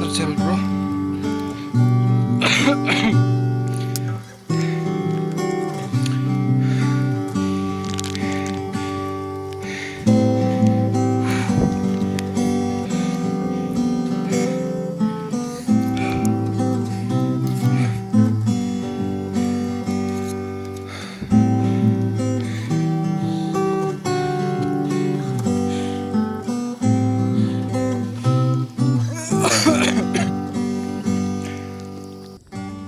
sosial bro.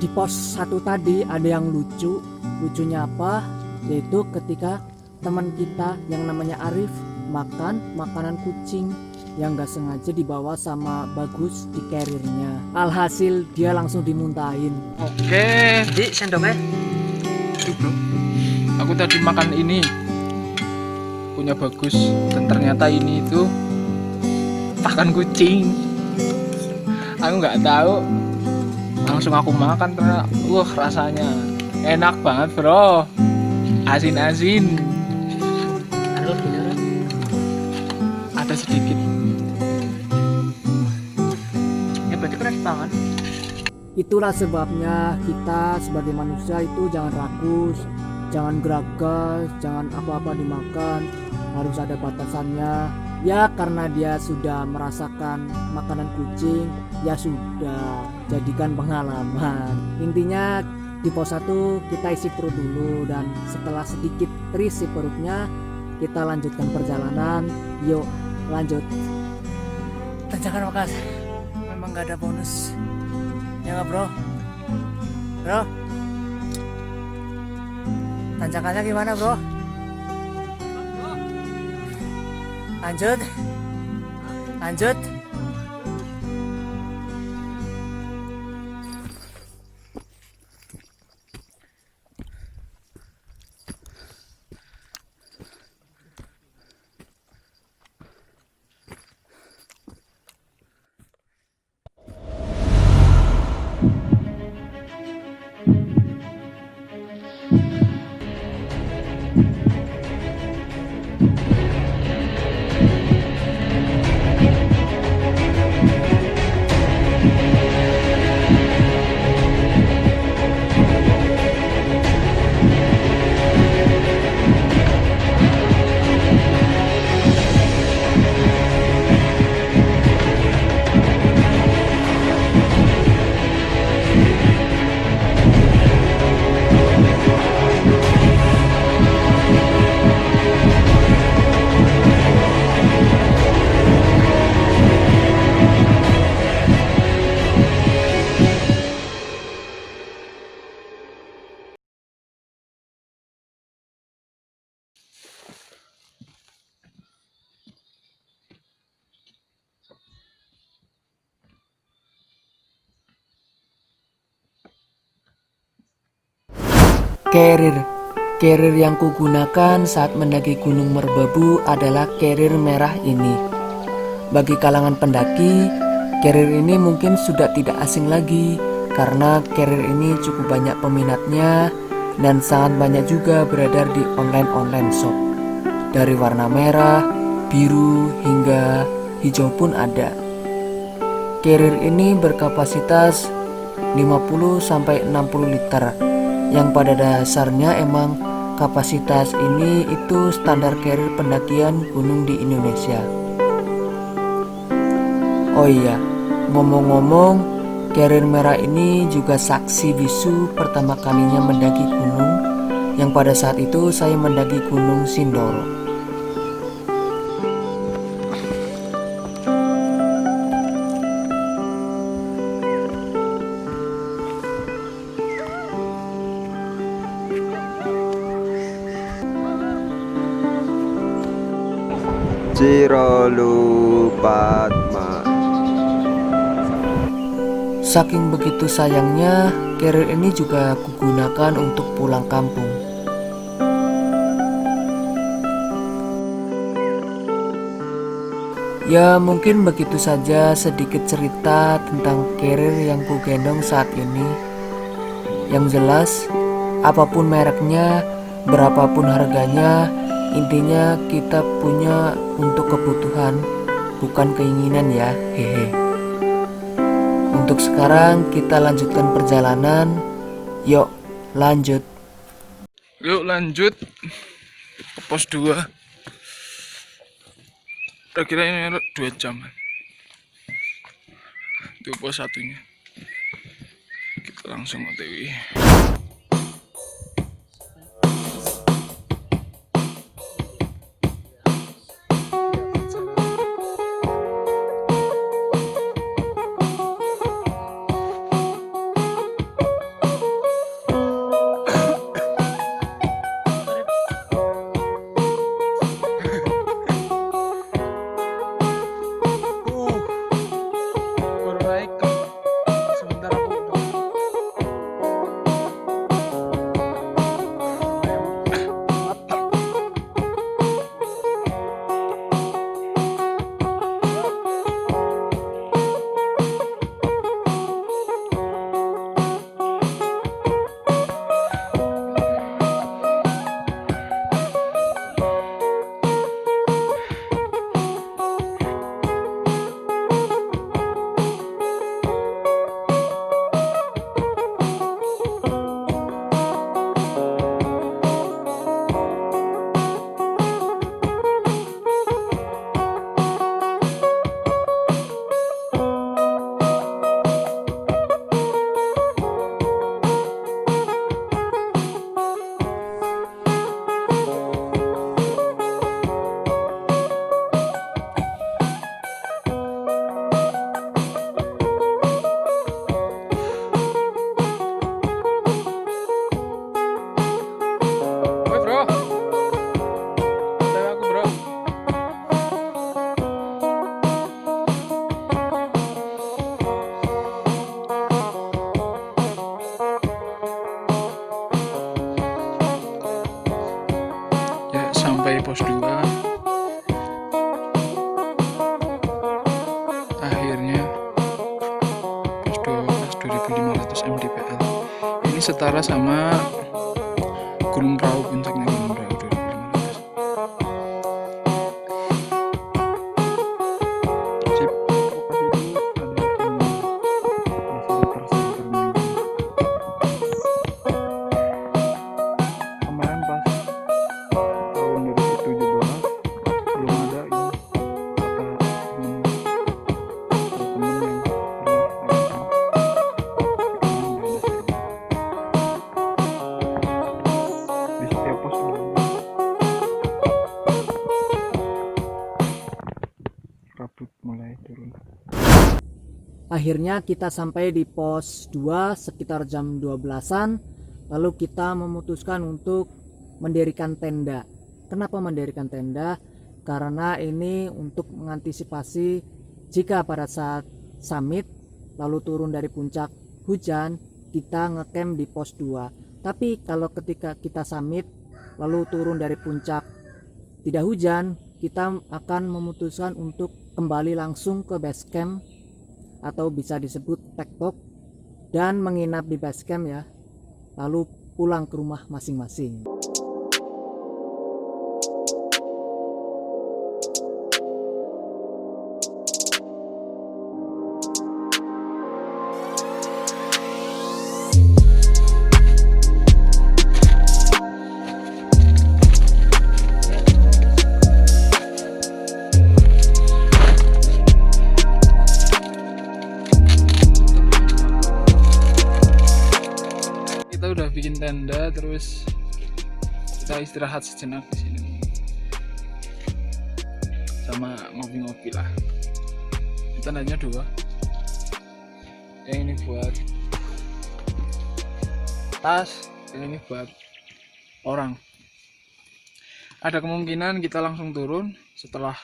Di pos 1 tadi ada yang lucunya apa, yaitu ketika teman kita yang namanya Arif makan makanan kucing yang gak sengaja dibawa sama Bagus di carriernya. Alhasil dia langsung dimuntahin. Oke, Di sendoknya. itu bro, aku tadi makan ini punya Bagus dan ternyata ini itu pakan kucing. Aku nggak tahu, langsung aku makan karena rasanya enak banget bro, asin-asin, Aduh, gini. ada sedikit. Ya berarti kena dipangan. Itulah sebabnya kita sebagai manusia itu jangan rakus, jangan geragas, jangan apa-apa dimakan, harus ada batasannya. Ya karena dia sudah merasakan makanan kucing, ya sudah jadikan pengalaman. Intinya di pos 1 kita isi perut dulu, dan setelah sedikit terisi perutnya kita lanjutkan perjalanan. Yuk lanjut. Tanjakan Makas. Memang gak ada bonus. Ya nggak bro? Bro? Tanjakannya gimana bro? Lanjut. Lanjut. Carrier yang kugunakan saat mendaki Gunung Merbabu adalah carrier merah ini. Bagi kalangan pendaki, carrier ini mungkin sudah tidak asing lagi karena carrier ini cukup banyak peminatnya dan sangat banyak juga beredar di online shop. Dari warna merah, biru hingga hijau pun ada. Carrier ini berkapasitas 50-60 liter, yang pada dasarnya emang kapasitas ini itu standar carrier pendakian gunung di Indonesia. Oh iya, ngomong-ngomong, carrier merah ini juga saksi bisu pertama kalinya mendaki gunung, yang pada saat itu saya mendaki Gunung Sindoro. Cirolupatma. Saking begitu sayangnya, carrier ini juga kugunakan untuk pulang kampung. Ya mungkin begitu saja sedikit cerita tentang carrier yang kugendong saat ini. Yang jelas, apapun mereknya, berapapun harganya, intinya kita punya untuk kebutuhan, bukan keinginan ya, hehe. Untuk sekarang kita lanjutkan perjalanan. Yuk, lanjut. Yuk lanjut ke pos 2. Kira-kira ini 2 jam. Itu pos satunya. Kita langsung OTW. Baru naik sebentar aku udah Woi bro, saya aku bro. Ya sampai pos 2. Akhirnya pos 12 2500 mdpl. Ini setara sama Gunung Prau, puncaknya Gunung Prau 2500. Sip. Kemarin pas tahun 2017 belum ada ini kata temen yang di setiap pos kabut mulai turun. Akhirnya kita sampai di pos 2 sekitar jam 12-an. Lalu kita memutuskan untuk mendirikan tenda. Kenapa mendirikan tenda? Karena ini untuk mengantisipasi jika pada saat summit lalu turun dari puncak hujan, kita ngecamp di pos 2. Tapi kalau ketika kita summit lalu turun dari puncak tidak hujan, kita akan memutuskan untuk kembali langsung ke base camp atau bisa disebut tektok dan menginap di base camp ya, lalu pulang ke rumah masing-masing. Kita udah bikin tenda, terus kita istirahat sejenak di sini sama ngopi-ngopi lah. Tendanya 2, yang ini buat tas, yang ini buat orang. Ada kemungkinan kita langsung turun setelah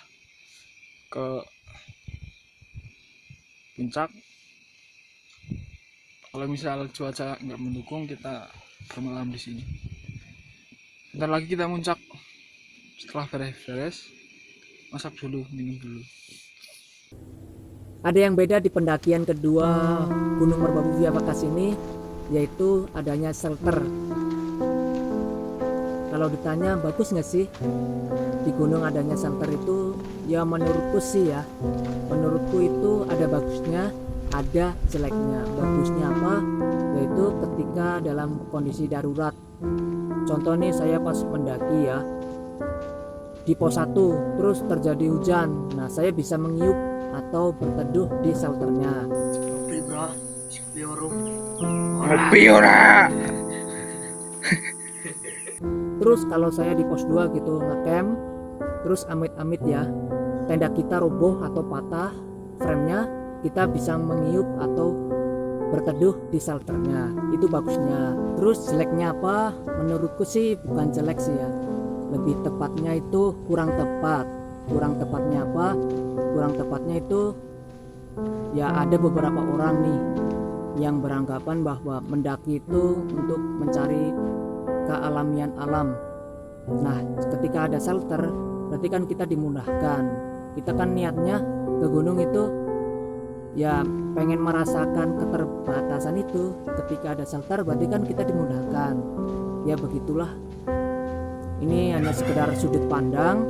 ke puncak. Kalau misal cuaca nggak mendukung, kita bermalam di sini. Bentar lagi kita muncak. Setelah beres-beres, masak dulu, minum dulu. Ada yang beda di pendakian kedua Gunung Merbabu Via Vakas ini, yaitu adanya shelter. Kalau ditanya bagus nggak sih di gunung adanya shelter itu, ya menurutku sih ya, menurutku itu ada bagusnya. ada jeleknya. Bagusnya apa? Yaitu ketika dalam kondisi darurat. Contoh nih, saya pas mendaki ya, di pos 1 terus terjadi hujan. Nah, saya bisa mengiup atau berteduh di shelternya. Ngopi ora. Terus kalau saya di pos 2 gitu ngecamp, terus amit-amit ya, tenda kita roboh atau patah framenya, kita bisa mengiup atau berteduh di shelternya. Itu bagusnya. Terus jeleknya apa? Menurutku sih bukan jelek sih ya, lebih tepatnya itu kurang tepat. Kurang tepatnya apa? Kurang tepatnya itu ya, ada beberapa orang nih yang beranggapan bahwa mendaki itu untuk mencari kealamian alam. Nah, ketika ada shelter berarti kan kita dimudahkan. Kita kan niatnya ke gunung itu ya pengen merasakan keterbatasan itu. Ketika ada shelter berarti kan kita dimudahkan. Ya begitulah, ini hanya sekedar sudut pandang.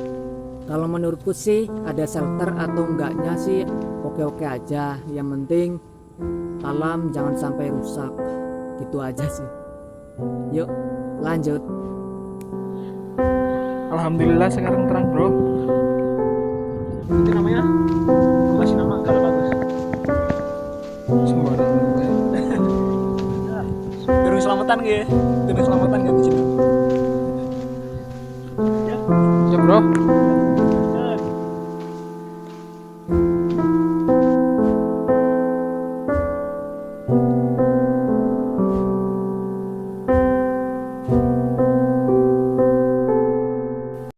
Kalau menurutku sih ada shelter atau enggaknya sih oke-oke aja, yang penting alam jangan sampai rusak, gitu aja sih. Yuk lanjut. Alhamdulillah sekarang terang, bro. Itu namanya masih nama kalau bagus. Sembarang. Turun selamatan gitu. Turun selamatan gitu di situ. Ya, bro.